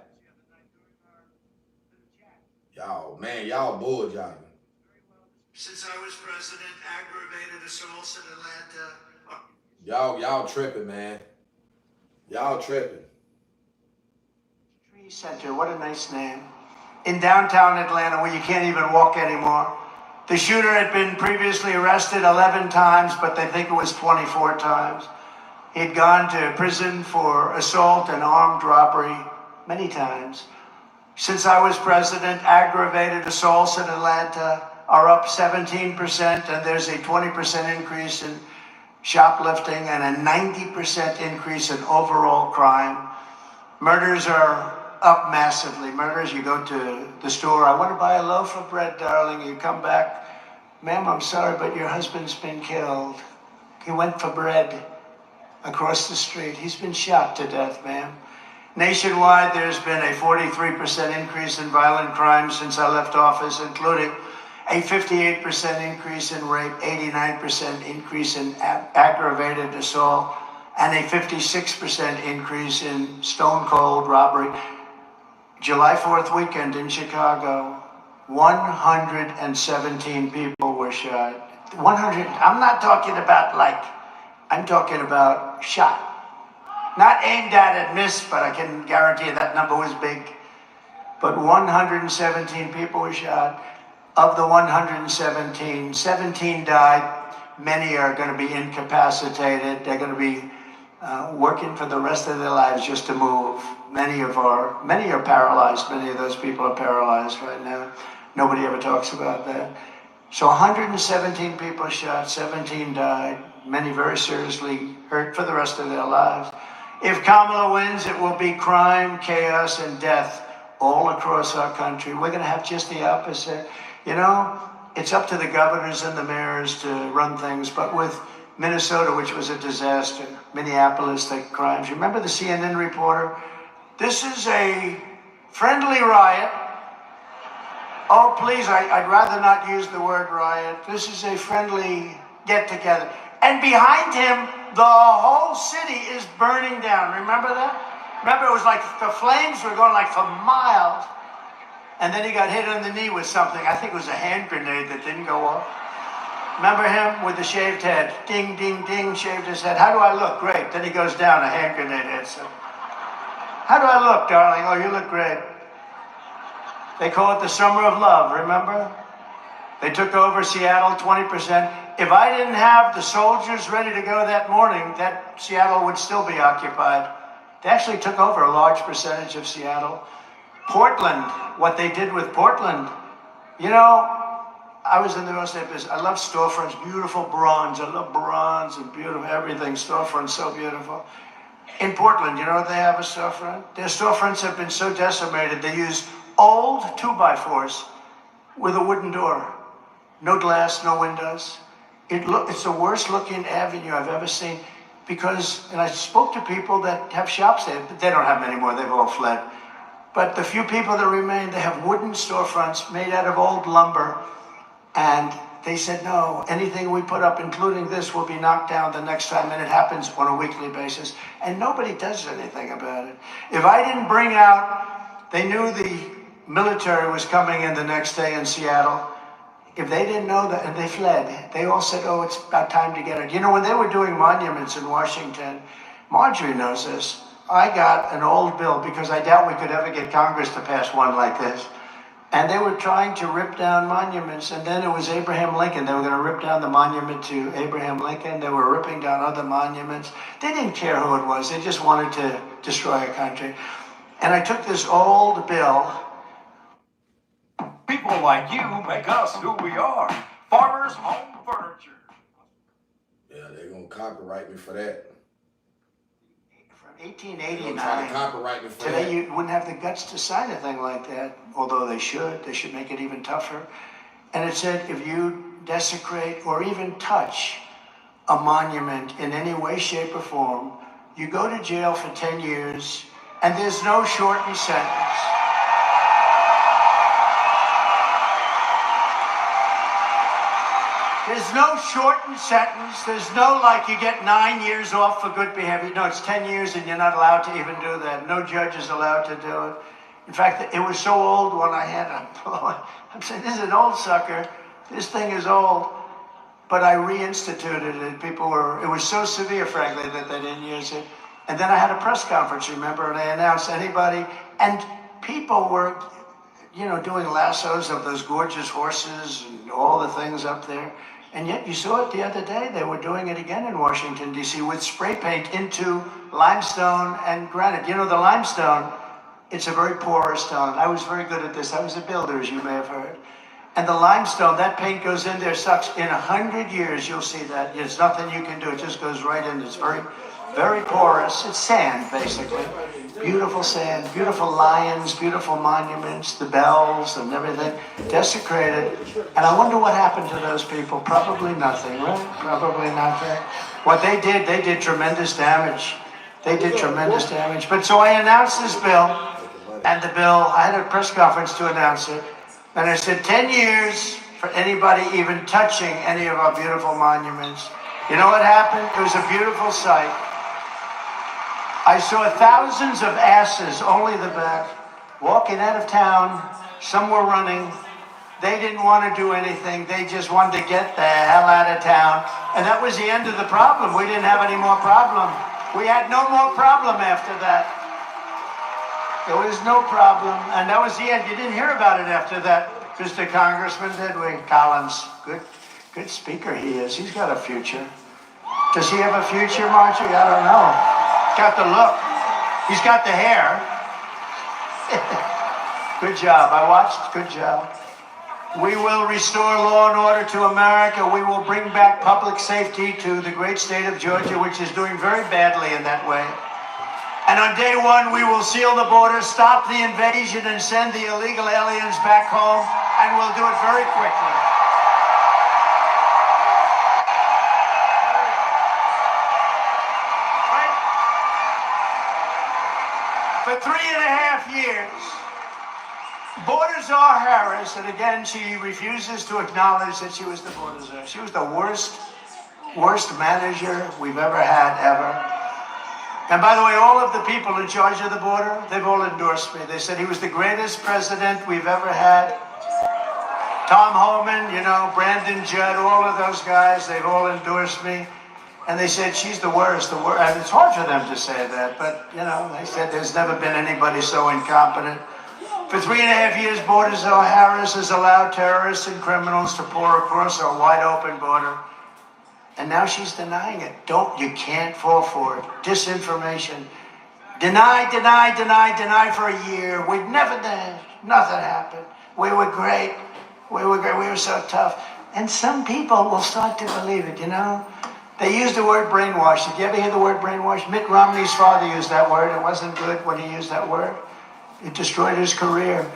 A: Y'all bull jogging.
B: Since I was president, aggravated assaults in Atlanta.
A: Y'all tripping, man. Y'all tripping.
B: Tree Center, what a nice name. In downtown Atlanta where you can't even walk anymore. The shooter had been previously arrested 11 times, but they think it was 24 times. He'd gone to prison for assault and armed robbery many times. Since I was president, aggravated assaults in Atlanta are up 17%, and there's a 20% increase in shoplifting and a 90% increase in overall crime. Murders are up massively. Murders, you go to the store, I want to buy a loaf of bread, darling. You come back, ma'am, I'm sorry, but your husband's been killed. He went for bread across the street. He's been shot to death, ma'am. Nationwide, there's been a 43% increase in violent crime since I left office, including a 58% increase in rape, 89% increase in aggravated assault, and a 56% increase in stone cold robbery. July 4th weekend in Chicago, 117 people were shot. 100, I'm not talking about I'm talking about shot. Not aimed at and missed, but I can guarantee you that number was big. But 117 people were shot. Of the 117, 17 died. Many are going to be incapacitated. They're going to be working for the rest of their lives just to move. Many are paralyzed. Many of those people are paralyzed right now. Nobody ever talks about that. So 117 people shot, 17 died. Many very seriously hurt for the rest of their lives. If Kamala wins, it will be crime, chaos, and death all across our country. We're going to have just the opposite. You know, it's up to the governors and the mayors to run things, but with Minnesota, which was a disaster, Minneapolis, the crimes. Remember the CNN reporter? This is a friendly riot. Oh, please, I'd rather not use the word riot. This is a friendly get-together. And behind him, the whole city is burning down. Remember that? Remember, it was like the flames were going like for miles. And then he got hit on the knee with something. I think it was a hand grenade that didn't go off. Remember him with the shaved head? Ding, ding, ding, shaved his head. How do I look? Great. Then he goes down, a hand grenade hits him. How do I look, darling? Oh, you look great. They call it the summer of love, remember? They took over Seattle, 20%. If I didn't have the soldiers ready to go that morning, that Seattle would still be occupied. They actually took over a large percentage of Seattle. Portland, what they did with Portland, you know, I was in the real estate business. I love storefronts, beautiful bronze. I love bronze and beautiful everything. Storefronts, so beautiful. In Portland, you know what they have a storefront? Their storefronts have been so decimated. They use old 2x4s with a wooden door. No glass, no windows. It's the worst looking avenue I've ever seen because, and I spoke to people that have shops there, but they don't have many more, they've all fled. But the few people that remain, they have wooden storefronts made out of old lumber. And they said, no, anything we put up, including this, will be knocked down the next time, and it happens on a weekly basis. And nobody does anything about it. If I didn't bring out, they knew the military was coming in the next day in Seattle. If they didn't know that, and they fled, they all said, oh, it's about time to get it. You know, when they were doing monuments in Washington, Marjorie knows this, I got an old bill, because I doubt we could ever get Congress to pass one like this. And they were trying to rip down monuments, and then it was Abraham Lincoln. They were going to rip down the monument to Abraham Lincoln. They were ripping down other monuments. They didn't care who it was. They just wanted to destroy a country. And I took this old bill.
C: People like you make us who we are. Farmers Home Furniture.
A: Yeah, they're going to copyright me for that. They're
B: 1889.
A: trying to copyright me for
B: Today
A: that.
B: you wouldn't have the guts to sign a thing like that, although they should. They should make it even tougher. And it said if you desecrate or even touch a monument in any way, shape, or form, you go to jail for 10 years, and there's no shortened sentence. There's no shortened sentence. There's no like you get 9 years off for good behavior. No, it's 10 years and you're not allowed to even do that. No judge is allowed to do it. In fact, it was so old when I had I'm saying, this is an old sucker. This thing is old. But I reinstituted it. It was so severe, frankly, that they didn't use it. And then I had a press conference, remember, and I announced anybody, and people were, you know, doing lassos of those gorgeous horses and all the things up there. And yet you saw it the other day. They were doing it again in Washington, D.C. with spray paint into limestone and granite. You know, the limestone, it's a very porous stone. I was very good at this. I was a builder, as you may have heard. And the limestone, that paint goes in there, sucks. In 100 years, you'll see that. There's nothing you can do. It just goes right in. It's very, very porous. It's sand, basically. Beautiful sand, beautiful lions, beautiful monuments, the bells and everything, desecrated. And I wonder what happened to those people. Probably nothing, right? Probably nothing. What they did tremendous damage. They did tremendous damage. But so I announced this bill, and the bill, I had a press conference to announce it, and I said 10 years for anybody even touching any of our beautiful monuments. You know what happened? It was a beautiful sight. I saw thousands of asses, only the back, walking out of town. Some were running. They didn't want to do anything. They just wanted to get the hell out of town. And that was the end of the problem. We didn't have any more problem. We had no more problem after that. There was no problem. And that was the end. You didn't hear about it after that, Mr. Congressman, did we? Collins, good speaker he is. He's got a future. Does he have a future, Marjorie? I don't know. Got the look. He's got the hair. Good job. I watched. Good job. We will restore law and order to America. We will bring back public safety to the great state of Georgia, which is doing very badly in that way. And on day one, we will seal the border, stop the invasion, and send the illegal aliens back home. And we'll do it very quickly. For 3.5 years, Border Czar Harris, and again, she refuses to acknowledge that she was the border czar. She was the worst manager we've ever had, ever. And by the way, all of the people in charge of the border, they've all endorsed me. They said he was the greatest president we've ever had. Tom Homan, you know, Brandon Judd, all of those guys, they've all endorsed me. And they said, she's the worst, the worst. And it's hard for them to say that, but, you know, they said there's never been anybody so incompetent. For 3.5 years, Borders Harris has allowed terrorists and criminals to pour across our wide open border. And now she's denying it. You can't fall for it. Disinformation. Deny for a year. We'd never done. Nothing happened. We were great. We were so tough. And some people will start to believe it, you know? They use the word brainwash. Did you ever hear the word brainwash? Mitt Romney's father used that word. It wasn't good when he used that word. It destroyed his career.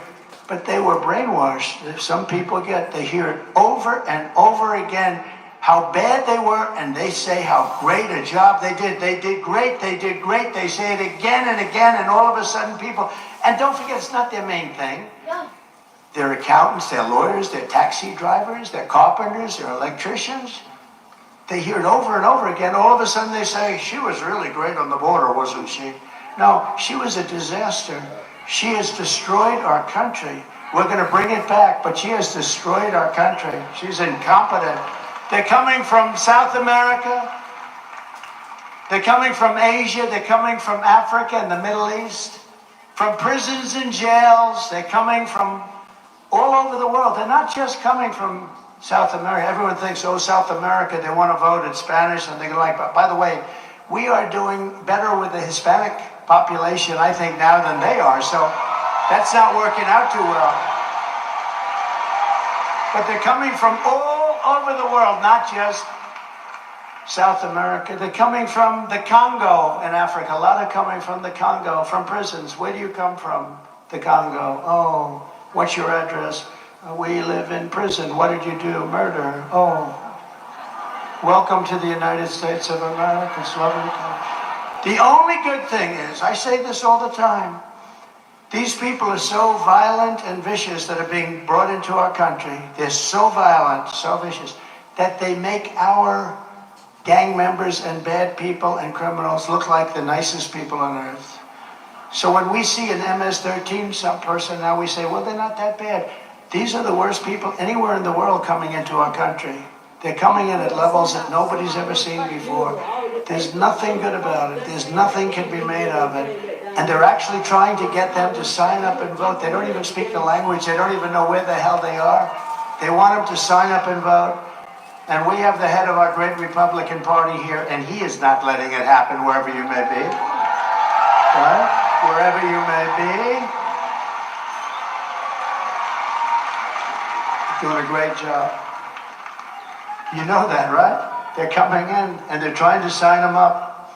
B: But they were brainwashed. Some people they hear it over and over again, how bad they were, and they say how great a job they did. They did great, they did great. They say it again and again, and all of a sudden people, and don't forget, it's not their main thing. Yeah. They're accountants, they're lawyers, they're taxi drivers, they're carpenters, they're electricians. They hear it over and over again. All of a sudden they say, she was really great on the border, wasn't she? No, she was a disaster. She has destroyed our country. We're going to bring it back, but she has destroyed our country. She's incompetent. They're coming from South America. They're coming from Asia. They're coming from Africa and the Middle East. From prisons and jails. They're coming from all over the world. They're not just coming from South America. Everyone thinks, oh, South America, they want to vote in Spanish and they like. But by the way, we are doing better with the Hispanic population, I think, now than they are. So that's not working out too well. But they're coming from all over the world, not just South America. They're coming from the Congo in Africa. A lot are coming from the Congo, from prisons. Where do you come from? The Congo. Oh, what's your address? We live in prison. What did you do? Murder. Oh. Welcome to the United States of America. It's lovely to come. The only good thing is, I say this all the time, these people are so violent and vicious that are being brought into our country. They're so violent, so vicious, that they make our gang members and bad people and criminals look like the nicest people on earth. So when we see an MS-13 some person, now we say, well, they're not that bad. These are the worst people anywhere in the world coming into our country. They're coming in at levels that nobody's ever seen before. There's nothing good about it. There's nothing can be made of it. And they're actually trying to get them to sign up and vote. They don't even speak the language. They don't even know where the hell they are. They want them to sign up and vote. And we have the head of our great Republican Party here, and he is not letting it happen wherever you may be. Right? Wherever you may be. Doing a great job. You know that, right? They're coming in and they're trying to sign them up.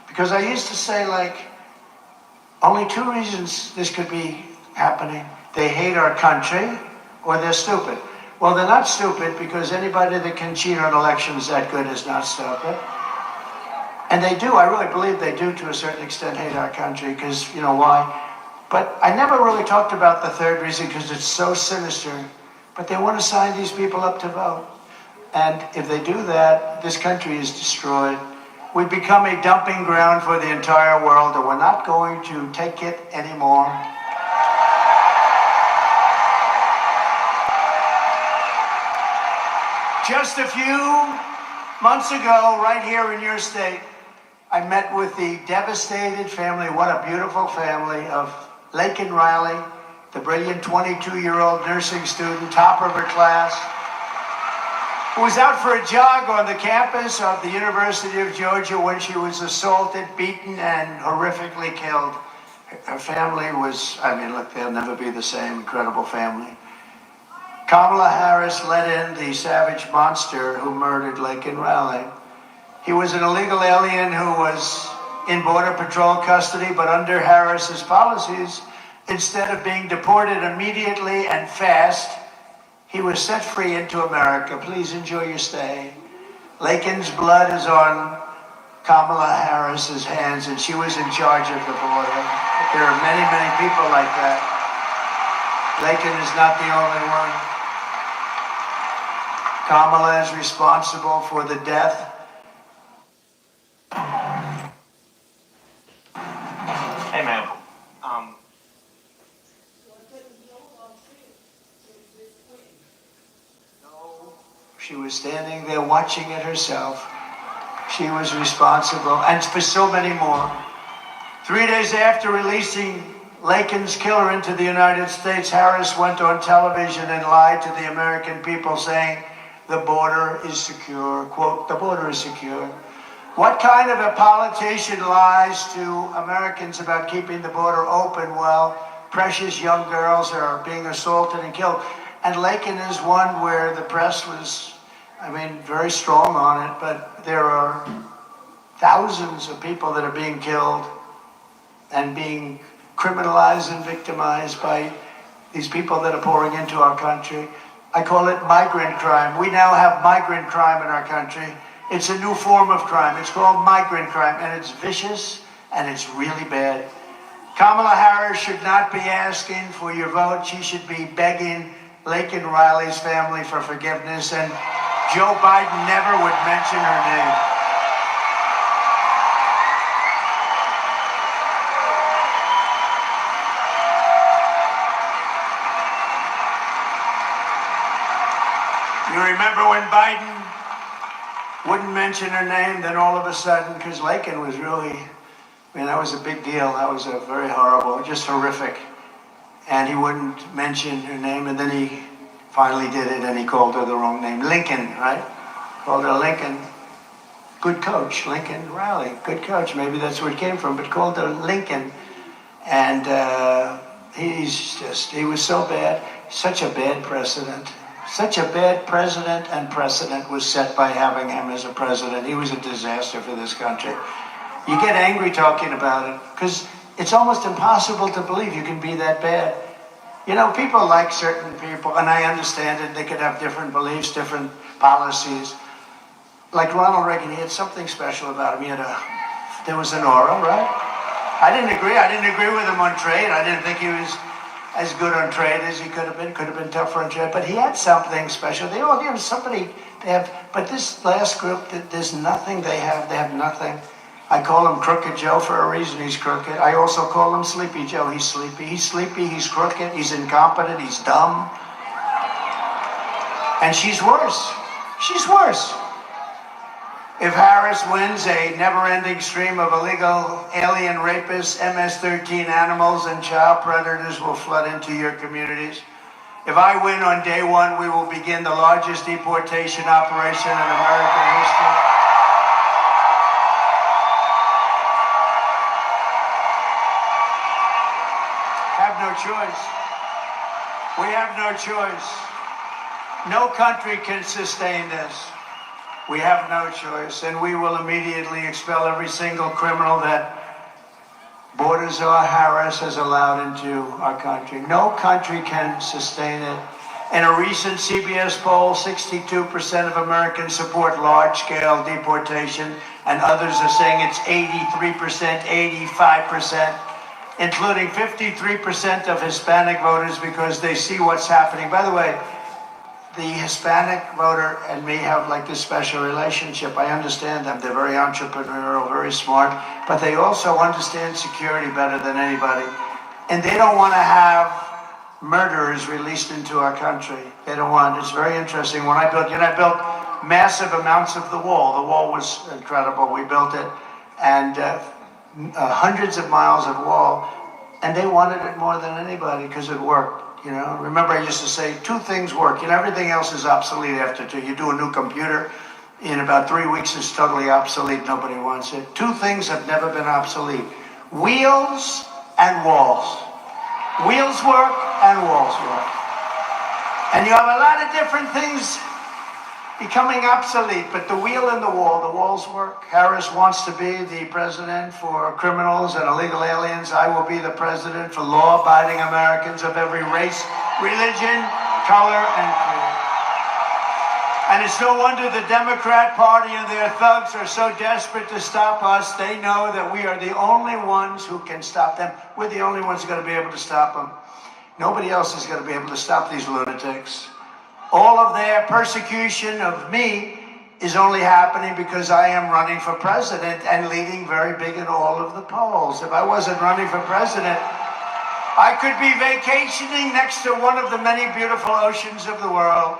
B: Because I used to say, like, only two reasons this could be happening. They hate our country or they're stupid. Well, they're not stupid because anybody that can cheat on elections that good is not stupid. And they do, I really believe they do to a certain extent hate our country because, you know why? But I never really talked about the third reason because it's so sinister. But they want to sign these people up to vote. And if they do that, this country is destroyed. We become a dumping ground for the entire world, and we're not going to take it anymore. Just a few months ago, right here in your state, I met with the devastated family, what a beautiful family, of Laken Riley, the brilliant 22-year-old nursing student, top of her class, who was out for a jog on the campus of the University of Georgia when she was assaulted, beaten, and horrifically killed. Her family was, I mean, look, they'll never be the same, incredible family. Kamala Harris let in the savage monster who murdered Laken Riley. He was an illegal alien who was in Border Patrol custody, but under Harris's policies, instead of being deported immediately and fast, he was set free into America. Please enjoy your stay. Laken's blood is on Kamala Harris's hands, and she was in charge of the border. There are many, many people like that. Laken is not the only one. Kamala is responsible for the death.
D: Hey, man.
B: She was standing there watching it herself. She was responsible, and for so many more. 3 days after releasing Laken's killer into the United States, Harris went on television and lied to the American people, saying the border is secure. Quote, the border is secure. What kind of a politician lies to Americans about keeping the border open while precious young girls are being assaulted and killed? And Laken is one where the press was, very strong on it, but there are thousands of people that are being killed and being criminalized and victimized by these people that are pouring into our country. I call it migrant crime. We now have migrant crime in our country. It's a new form of crime. It's called migrant crime, and it's vicious, and it's really bad. Kamala Harris should not be asking for your vote. She should be begging Laken Riley's family for forgiveness, and Joe Biden never would mention her name. You remember when Biden wouldn't mention her name, then all of a sudden, because Laken was really, that was a big deal. That was a very horrible, just horrific. And he wouldn't mention her name, and then he finally did it, and he called her the wrong name. Lincoln, right? Called her Lincoln. Good coach, Lincoln Riley. Good coach. Maybe that's where it came from, but called her Lincoln. And he was so bad, such a bad precedent. Such a bad president, and precedent was set by having him as a president. He was a disaster for this country. You get angry talking about it, because it's almost impossible to believe you can be that bad. People like certain people, and I understand it. They could have different beliefs, different policies. Like Ronald Reagan, he had something special about him. There was an aura, right? I didn't agree with him on trade. I didn't think he was as good on trade as he could have been tougher on trade, but he had something special. They all, but this last group, there's nothing they have nothing. I call him Crooked Joe for a reason. He's crooked. I also call him Sleepy Joe. He's sleepy, he's crooked, he's incompetent, he's dumb. And she's worse. If Harris wins, a never-ending stream of illegal alien rapists, MS-13 animals, and child predators will flood into your communities. If I win on day one, we will begin the largest deportation operation in American history. Have no choice. We have no choice. No country can sustain this. We have no choice, and we will immediately expel every single criminal that Borders or Harris has allowed into our country. No country can sustain it. In a recent CBS poll, 62% of Americans support large-scale deportation, and others are saying it's 83%, 85%, including 53% of Hispanic voters, because they see what's happening. By the way, the Hispanic voter and me have this special relationship. I understand them. They're very entrepreneurial, very smart, but they also understand security better than anybody. And they don't want to have murderers released into our country. They don't want. It's very interesting. When I built massive amounts of the wall. The wall was incredible. We built it, and hundreds of miles of wall, and they wanted it more than anybody because it worked. Remember I used to say 2 things work. Everything else is obsolete after 2. You do a new computer, in about 3 weeks it's totally obsolete. Nobody wants it. 2 things have never been obsolete: wheels and walls. Wheels work and walls work. And you have a lot of different things becoming obsolete, but the wheel and the walls work. Harris wants to be the president for criminals and illegal aliens. I will be the president for law-abiding Americans of every race, religion, color, and creed. And it's no wonder the Democrat Party and their thugs are so desperate to stop us. They know that we are the only ones who can stop them. We're the only ones who are going to be able to stop them. Nobody else is going to be able to stop these lunatics. All of their persecution of me is only happening because I am running for president and leading very big in all of the polls. If I wasn't running for president, I could be vacationing next to one of the many beautiful oceans of the world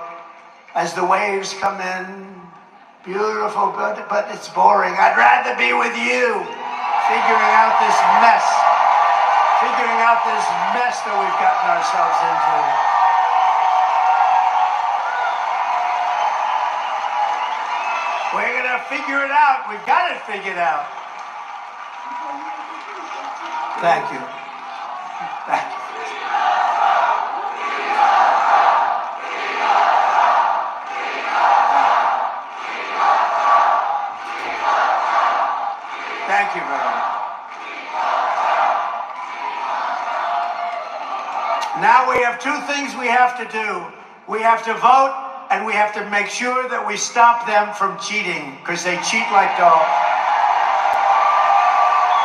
B: as the waves come in Beautiful, but it's boring. I'd rather be with you, figuring out this mess. Figuring out this mess that we've gotten ourselves into. We're gonna figure it out. We've got it figured out. Thank you. Thank you. Thank you very much. Now we have two things we have to do. We have to vote, and we have to make sure that we stop them from cheating, because they cheat like dogs.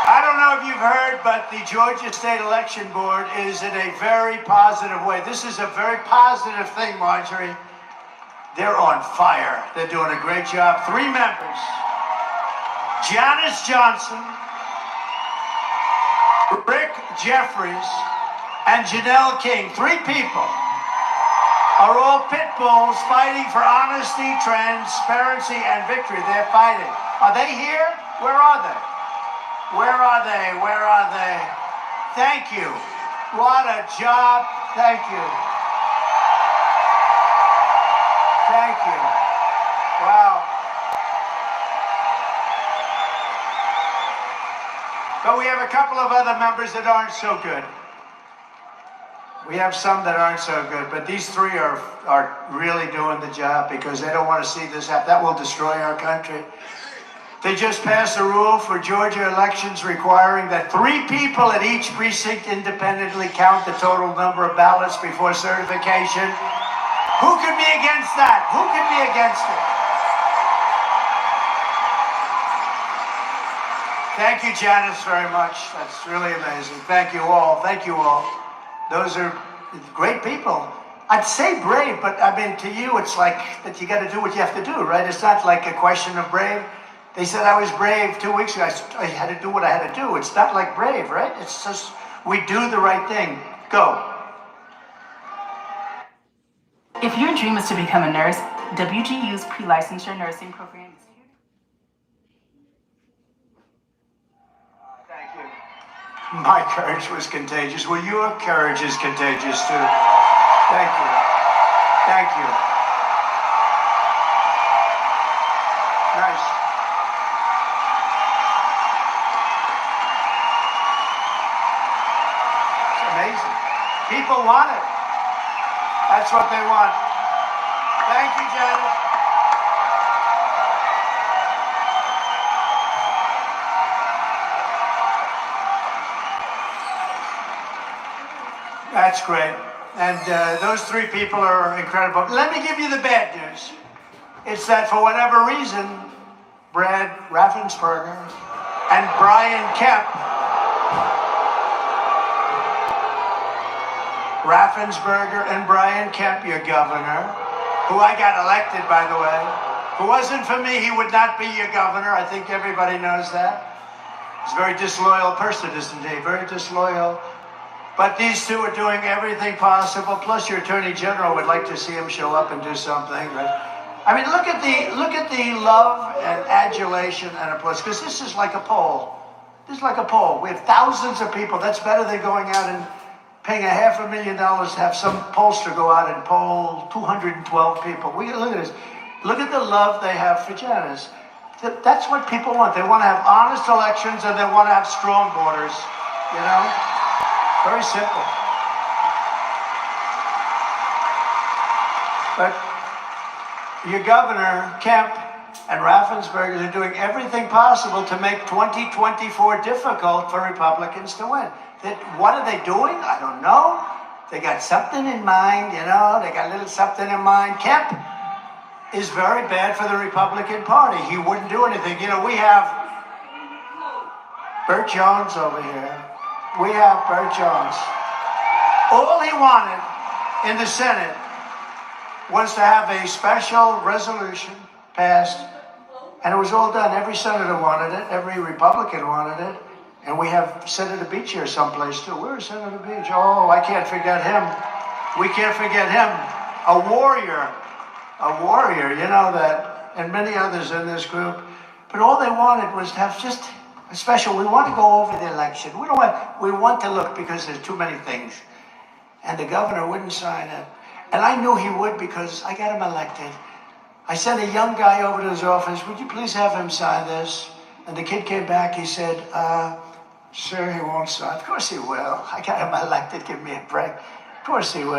B: I don't know if you've heard, but the Georgia State Election Board is in a very positive way. This is a very positive thing, Marjorie. They're on fire. They're doing a great job. 3 members. Janice Johnson, Rick Jeffries, and Janelle King. 3 people are all pit bulls fighting for honesty, transparency, and victory. They're fighting. Are they here? Where are they? Where are they? Where are they? Thank you. What a job. Thank you. Thank you. Wow. But we have a couple of other members that aren't so good. We have some that aren't so good, but these 3 are really doing the job because they don't want to see this happen. That will destroy our country. They just passed a rule for Georgia elections requiring that 3 people at each precinct independently count the total number of ballots before certification. Who could be against that? Who could be against it? Thank you, Janice, very much. That's really amazing. Thank you all. Thank you all. Those are great people. I'd say brave, but I mean, to you, it's like that you got to do what you have to do, right? It's not like a question of brave. They said I was brave 2 weeks ago. I had to do what I had to do. It's not like brave, right? It's just we do the right thing. Go.
D: If your dream is to become a nurse, WGU's pre-licensure nursing program is here.
B: Thank you. My courage was contagious. Well, your courage is contagious too. Thank you. Thank you. Nice. It's amazing. People want it. That's what they want. Thank you, Janice. That's great. And those 3 people are incredible. Let me give you the bad news. It's that for whatever reason, Brad Raffensperger and Brian Kemp, your governor, who I got elected, by the way. If it wasn't for me, he would not be your governor. I think everybody knows that. He's a very disloyal person, isn't he? Very disloyal. But these 2 are doing everything possible. Plus, your attorney general would like to see him show up and do something. But I mean, look at the love and adulation and applause. Because this is like a poll. This is like a poll. We have thousands of people. That's better than going out and paying $500,000 to have some pollster go out and poll 212 people. Look at this. Look at the love they have for Janice. That's what people want. They want to have honest elections and they want to have strong borders. You know? Very simple. But your governor, Kemp, and Raffensperger are doing everything possible to make 2024 difficult for Republicans to win. What are they doing? I don't know. They got something in mind, you know. They got a little something in mind. Kemp is very bad for the Republican Party. He wouldn't do anything. You know, we have Burt Jones over here. We have Burt Jones. All he wanted in the Senate was to have a special resolution passed, and it was all done. Every senator wanted it. Every Republican wanted it. And we have Senator Beach here someplace too. Where's Senator Beach? Oh, I can't forget him. We can't forget him. A warrior, you know, that and many others in this group. But all they wanted was to have just a special, we want to go over the election. We want to look because there's too many things. And the governor wouldn't sign it. And I knew he would because I got him elected. I sent a young guy over to his office, would you please have him sign this? And the kid came back, he said, sir, he won't sign. Of course he will. I got him elected, give me a break. Of course he will.